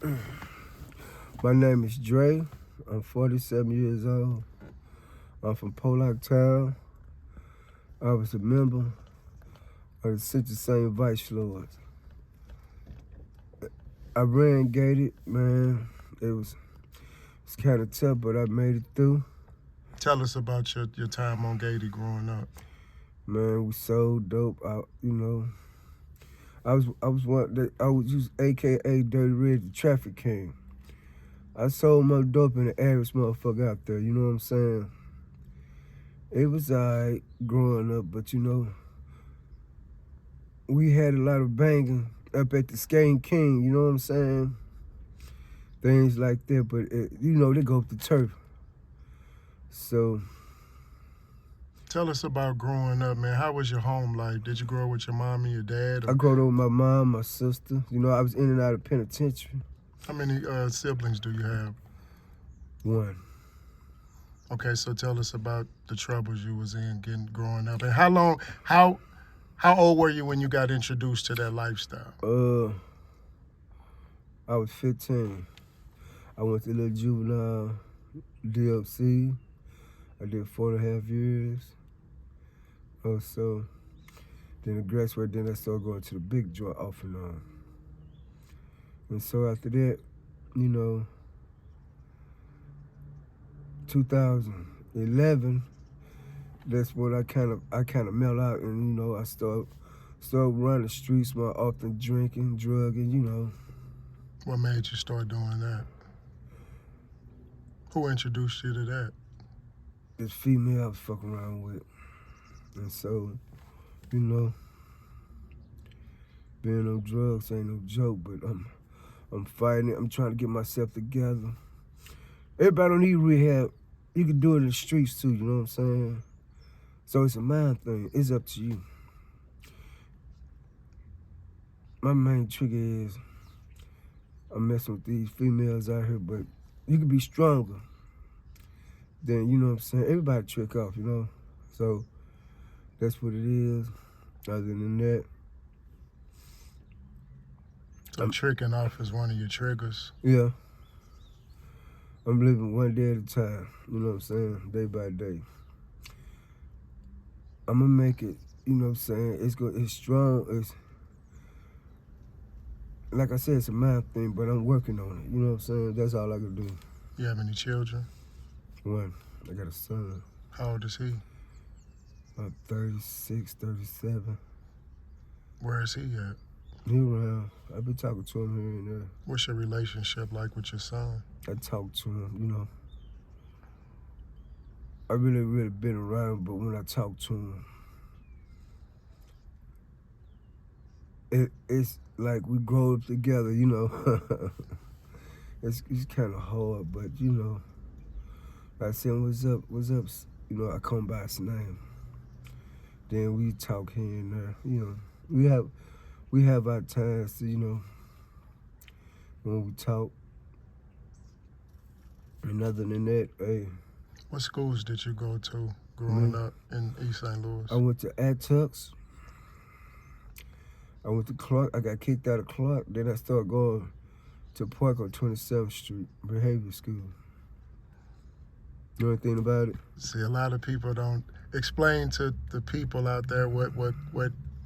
My name is Dre. I'm 47 years old. I'm from Pollock Town. I was a member of the Central St. Vice Lords. I ran gated, man. It's kind of tough, but I made it through. Tell us about your time on Gaty growing up. Man, we sold dope. I was just AKA Dirty Red, the traffic king. I sold my dope in the average motherfucker out there. You know what I'm saying? It was alright growing up, but we had a lot of banging up at the Skating King. You know what I'm saying? Things like that, but they go up the turf. So. Tell us about growing up, man. How was your home life? Did you grow up with your mom and your dad? I grew up with my mom, my sister. I was in and out of penitentiary. How many siblings do you have? One. Okay, so tell us about the troubles you was in growing up. And how old were you when you got introduced to that lifestyle? I was 15. I went to little juvenile DOC. I did 4.5 years. So then I graduated, then I started going to the big joint off and on. And so after that, 2011, that's when I kind of melt out, and I started running the streets more often, drinking, drugging. What made you start doing that? Who introduced you to that? This female I was fucking around with. And so, being on drugs ain't no joke, but I'm fighting it. I'm trying to get myself together. Everybody don't need rehab. You can do it in the streets too, you know what I'm saying? So it's a mind thing. It's up to you. My main trigger is I'm messing with these females out here, but you can be stronger than, you know what I'm saying? Everybody trick off, So that's what it is. Other than that. So tricking off is one of your triggers? Yeah. I'm living one day at a time, you know what I'm saying? Day by day. I'm gonna make it, you know what I'm saying? It's strong. It's like I said, it's a mind thing, but I'm working on it. You know what I'm saying? That's all I can do. You have any children? One. I got a son. How old is he? About 36, 37. Where is he at? He around. I've been talking to him here and there. What's your relationship like with your son? I talk to him, I really been around, but when I talk to him, it's like we grow up together, It's kind of hard, but I said, what's up? I come by his name. Then we talk here and there, we have our times to, when we talk. And other than that, hey. What schools did you go to growing up in East St. Louis? I went to Attucks. I went to Clark. I got kicked out of Clark. Then I started going to Park on 27th Street, behavior school. You know anything about it? See, a lot of people don't explain to the people out there what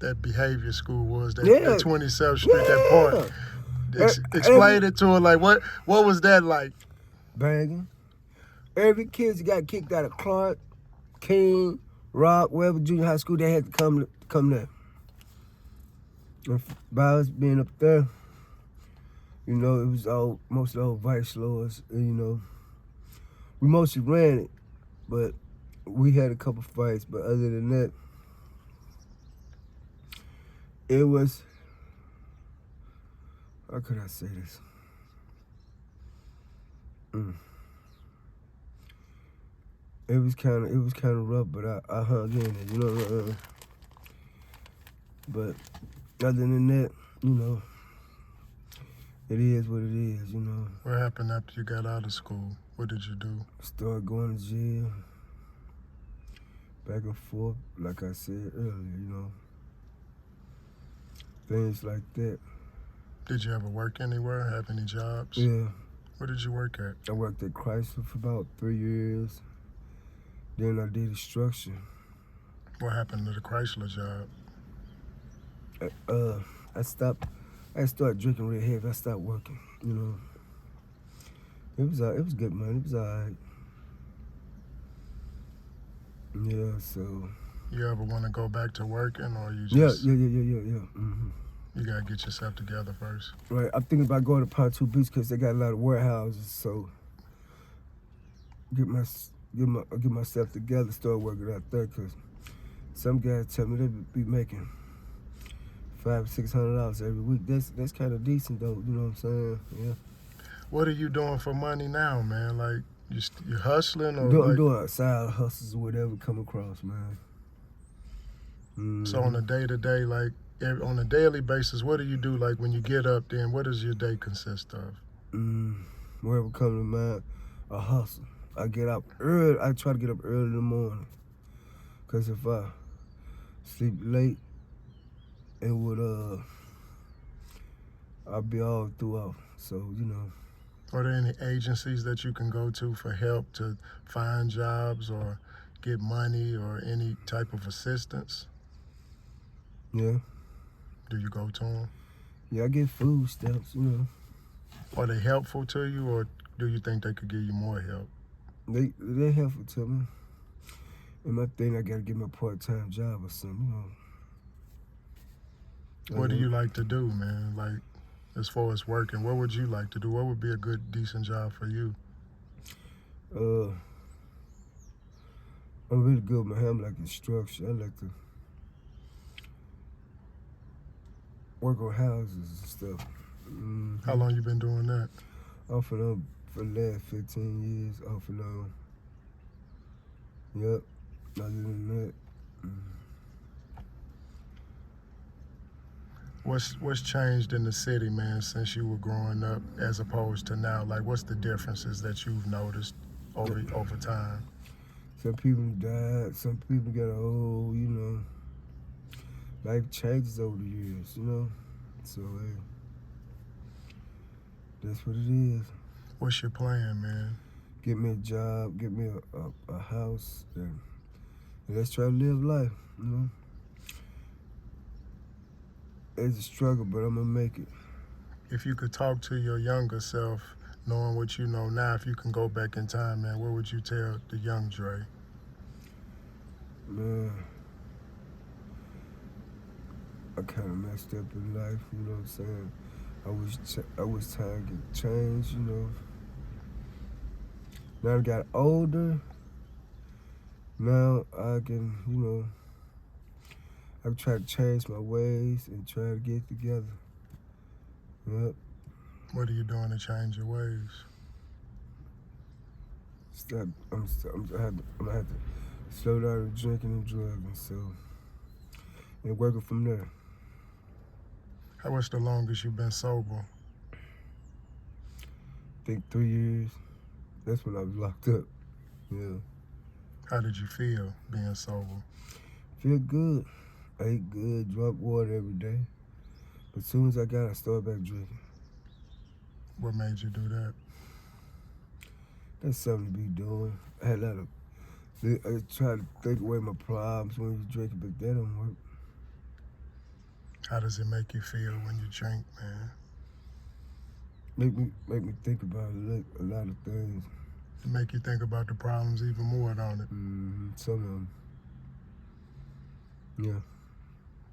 that behavior school was, that 27th Street, that Park. Explain it to her, like, what was that like? Banging. Every kid got kicked out of Clark, King, Rock, wherever junior high school, they had to come there. And by us being up there, it was most of the old Vice Lords, and, we mostly ran it, but we had a couple fights. But other than that, it was, how could I say this? It was kind of rough, but I hung in it, But other than that, it is what it is, What happened after you got out of school? What did you do? Started going to jail, back and forth, like I said earlier, things like that. Did you ever work anywhere? Have any jobs? Yeah. Where did you work at? I worked at Chrysler for about 3 years. Then I did construction. What happened to the Chrysler job? I stopped. I started drinking real heavy. I stopped working. You know, it was good money. It was alright. Yeah. So. You ever want to go back to working, or you just? Yeah. Mm-hmm. You gotta get yourself together first. Right. I'm thinking about going to Pontoon Beach because they got a lot of warehouses. So get myself together, start working out there. Cause some guys tell me they be making $500-600 every week. That's kind of decent though. You know what I'm saying? Yeah. What are you doing for money now, man? Like you hustling or I'm doing side hustles or whatever come across, man. Mm-hmm. So on a day-to-day, like on a daily basis, what do you do? Like when you get up, then what does your day consist of? Whatever come to mind, a hustle. I get up early. I try to get up early in the morning. Cause if I sleep late, it would I'll be all throughout. So you know. Are there any agencies that you can go to for help to find jobs or get money or any type of assistance? Yeah. Do you go to them? Yeah, I get food stamps, you know. Are they helpful to you, or do you think they could give you more help? They're helpful to me. And my thing, I gotta get my part-time job or something, you know. What do you like to do, man? Like, as far as working, what would you like to do? What would be a good, decent job for you? I'm really good with my hand, like construction. I like to work on houses and stuff. Mm-hmm. How long you been doing that? Off and on for the last 15 years, off and on. Yep, other than that. What's changed in the city, man, since you were growing up as opposed to now? Like, what's the differences that you've noticed over time? Some people died, some people got old, you know. Life changes over the years, you know. So, hey, that's what it is. What's your plan, man? Get me a job, get me a house, and let's try to live life, you know. It's a struggle, but I'm gonna make it. If you could talk to your younger self, knowing what you know now, if you can go back in time, man, what would you tell the young Dre? Man, I kind of messed up in life, you know what I'm saying? I wish time could change, you know. Now I got older. Now I can, you know, I try to change my ways and try to get together. Yep. What are you doing to change your ways? I'm gonna have to slow down the drinking and drugging, so, and working from there. What's the longest you've been sober? I think 3 years. That's when I was locked up. Yeah. How did you feel being sober? Feel good. I ate good, drank water every day. But as soon as I started back drinking. What made you do that? That's something to be doing. I try to think away my problems when you drinking, but that don't work. How does it make you feel when you drink, man? Make me think about a lot of things. It make you think about the problems even more, don't it? Some of them. Yeah.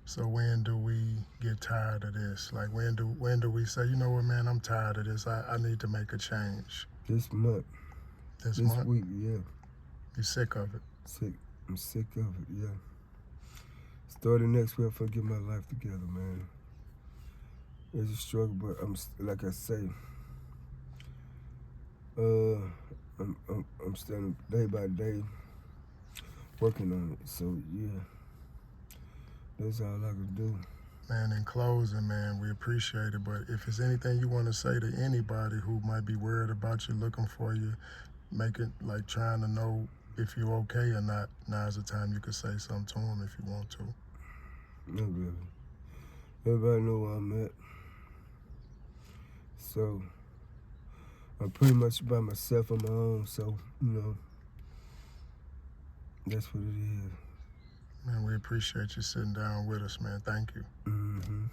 So when do we get tired of this? Like when do we say, you know what, man, I'm tired of this. I need to make a change. This month. This month? This week, yeah. You sick of it? I'm sick of it, yeah. Starting next week, I'll get my life together, man. It's a struggle, but like I say, I'm standing day by day working on it. So yeah, that's all I can do. Man, in closing, man, we appreciate it. But if there's anything you want to say to anybody who might be worried about you, looking for you, trying to know if you're okay or not, now's the time you could say something to them if you want to. No, really. Everybody know where I'm at. So I'm pretty much by myself on my own. So, you know, that's what it is. Man, we appreciate you sitting down with us, man. Thank you. Mm-hmm.